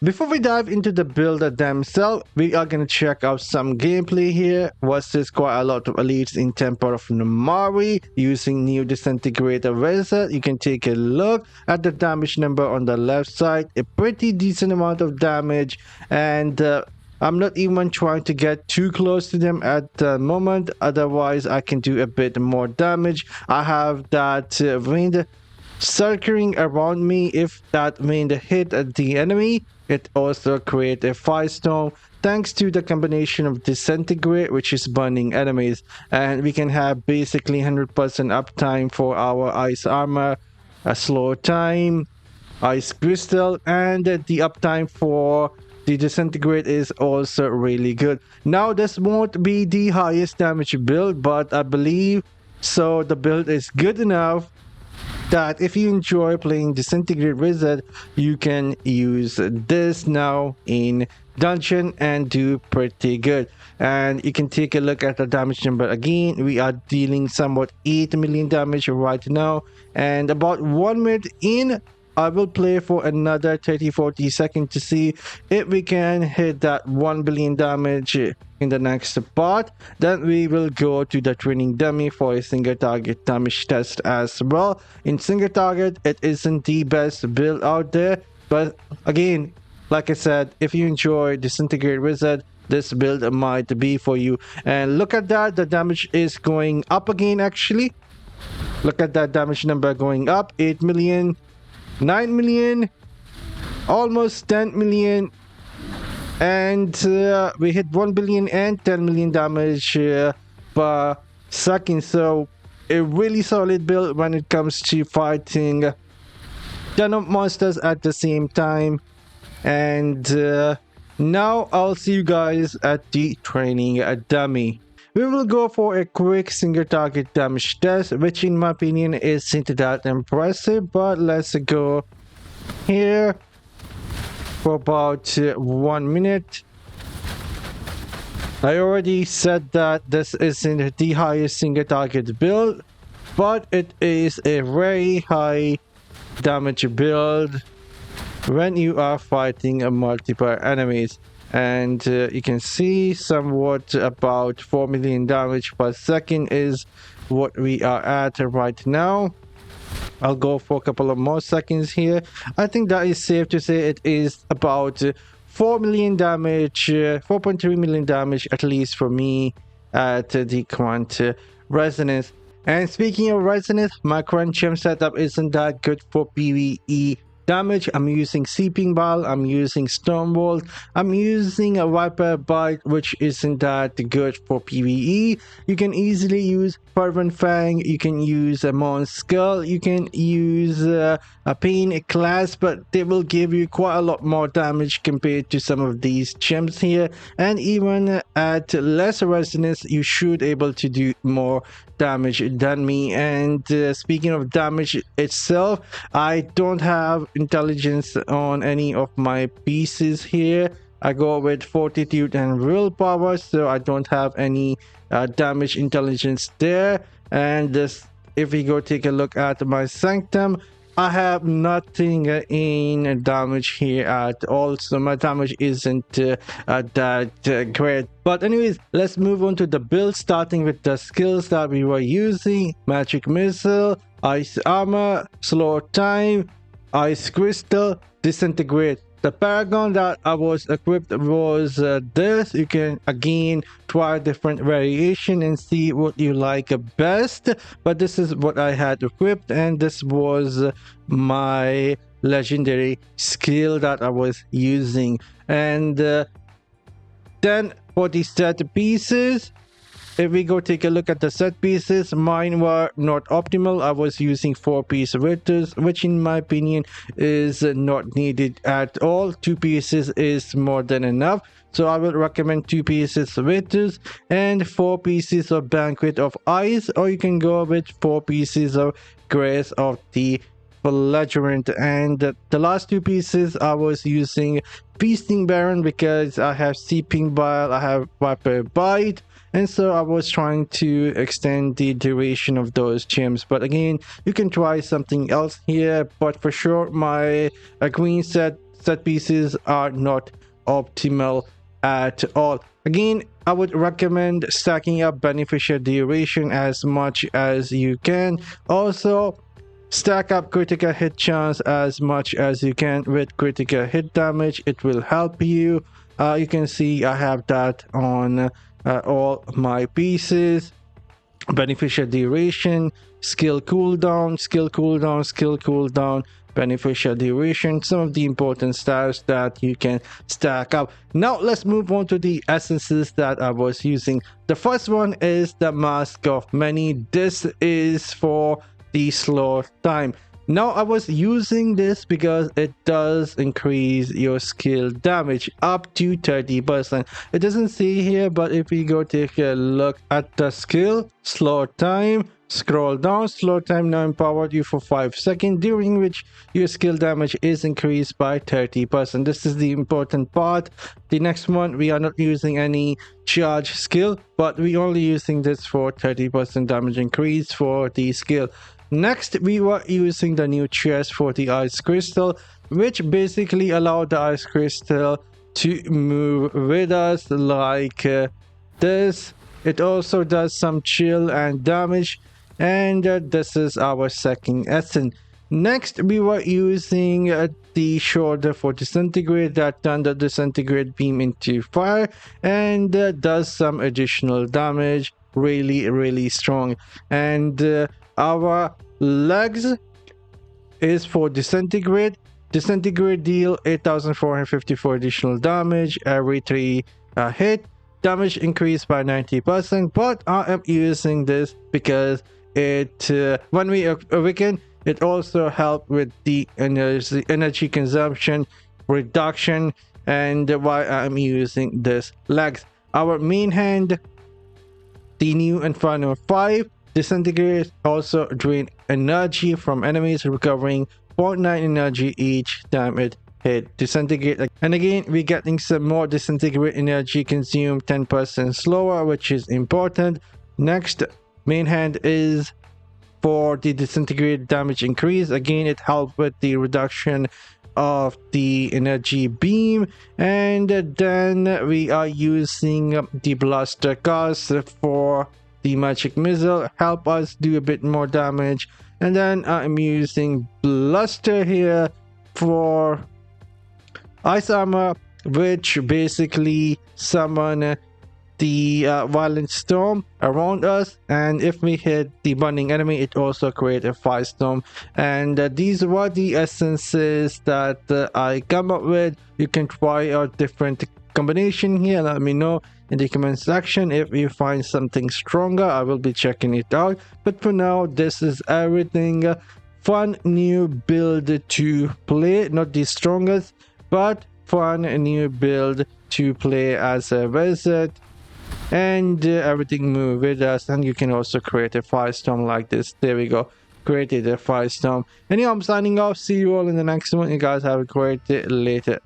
Before we dive into the build themselves, we are going to check out some gameplay here versus quite a lot of elites in Temple of Numari using new Disintegrate wizard. You can take a look at the damage number on the left side, a pretty decent amount of damage, and I'm not even trying to get too close to them at the moment, otherwise I can do a bit more damage. I have that wind circling around me. If that wind hit the enemy, it also creates a firestorm thanks to the combination of Disintegrate, which is burning enemies, and we can have basically 100% uptime for our ice armor, a slow time, ice crystal, and the uptime for the Disintegrate is also really good. Now this won't be the highest damage build, but I believe so the build is good enough that if you enjoy playing Disintegrate Wizard, you can use this now in dungeon and do pretty good. And you can take a look at the damage number again. We are dealing somewhat 8 million damage right now, and about 1 minute in, I will play for another 30-40 seconds to see if we can hit that 1 billion damage in the next part. Then we will go to the training dummy for a single target damage test as well. In single target, it isn't the best build out there, but again, like I said, if you enjoy Disintegrate Wizard, this build might be for you. And look at that, the damage is going up again actually. Look at that damage number going up, 8 million. 9 million, almost 10 million, and we hit 1 billion and 10 million damage per second. So a really solid build when it comes to fighting ton of monsters at the same time. And now I'll see you guys at the training dummy. We will go for a quick single target damage test, which in my opinion isn't that impressive, but let's go here for about 1 minute. I already said that this isn't the highest single target build, but it is a very high damage build when you are fighting multiple enemies. And you can see somewhat about 4 million damage per second is what we are at right now. I'll go for a couple of more seconds here. I think that is safe to say it is about 4 million damage, 4.3 million damage at least for me at the current resonance. And speaking of resonance, my current gem setup isn't that good for PvE damage. I'm using Seeping Bile, I'm using Stormbolt, I'm using a Viper Bite, which isn't that good for PvE. You can easily use Fervent Fang, you can use a Mon's Skull, you can use a Pain class, but they will give you quite a lot more damage compared to some of these gems here. And even at less resonance, you should able to do more damage than me. And speaking of damage itself, I don't have intelligence on any of my pieces here. I go with fortitude and willpower, so I don't have any damage intelligence there. And this, if we go take a look at my sanctum, I have nothing in damage here at all, so my damage isn't that great. But anyways, let's move on to the build, starting with the skills that we were using: Magic Missile, Ice Armor, Slow Time, Ice Crystal, Disintegrate. The Paragon that I was equipped was this. You can again try different variation and see what you like best, but this is what I had equipped, and this was my legendary skill that I was using. And then for the set pieces, if we go take a look at the set pieces, mine were not optimal. I was using 4-piece ritters, which in my opinion is not needed at all. 2 pieces is more than enough. So I will recommend 2 pieces ritters and 4 pieces of Banquet of Ice, or you can go with 4 pieces of Grace of the Belligerent. And the last 2 pieces I was using Feasting Baron because I have Seeping Bile, I have Viper Bite, and so I was trying to extend the duration of those gems. But again, you can try something else here, but for sure my green set set pieces are not optimal at all. Again, I would recommend stacking up beneficial duration as much as you can. Also, stack up critical hit chance as much as you can with critical hit damage. It will help you. You can see I have that on all my pieces. Beneficial duration, skill cooldown, skill cooldown, skill cooldown, beneficial duration, some of the important stats that you can stack up. Now let's move on to the essences that I was using. The first one is the Mask of Many. This is for the slow time. Now I was using this because it does increase your skill damage up to 30%. It doesn't say here, but if we go take a look at the skill, slow time, scroll down, slow time now empowered you for 5 seconds, during which your skill damage is increased by 30%. This is the important part. The next one, we are not using any charge skill, but we only using this for 30% damage increase for the skill. Next, we were using the new chest for the ice crystal, which basically allowed the ice crystal to move with us like this. It also does some chill and damage, and this is our second essence. Next, we were using the shoulder for Disintegrate that turned the Disintegrate beam into fire and does some additional damage. Really strong. And our legs is for Disintegrate. Disintegrate deal 8,454 additional damage every 3 hit. Damage increased by 90%, but I am using this because it when we awaken, it also helps with the energy consumption reduction, and why I'm using this legs. Our main hand, the new Inferno 5. Disintegrate also drain energy from enemies, recovering 0.9 energy each time it hit Disintegrate. And again, we're getting some more Disintegrate energy consumed 10% slower, which is important. Next, main hand is for the Disintegrate damage increase. Again, it helps with the reduction of the energy beam. And then we are using the Blaster Cast for the magic missile, help us do a bit more damage. And then I'm using Bluster here for ice armor, which basically summon the violent storm around us, and if we hit the burning enemy, it also creates a firestorm. And these were the essences that I come up with. You can try out different combination here. Let me know in the comment section if you find something stronger. I will be checking it out, but for now, this is everything. Fun new build to play, not the strongest, but fun new build to play as a wizard, and everything move with us. And you can also create a firestorm like this. There we go, created a firestorm. Anyway, I'm signing off. See you all in the next one. You guys have a great day. Later.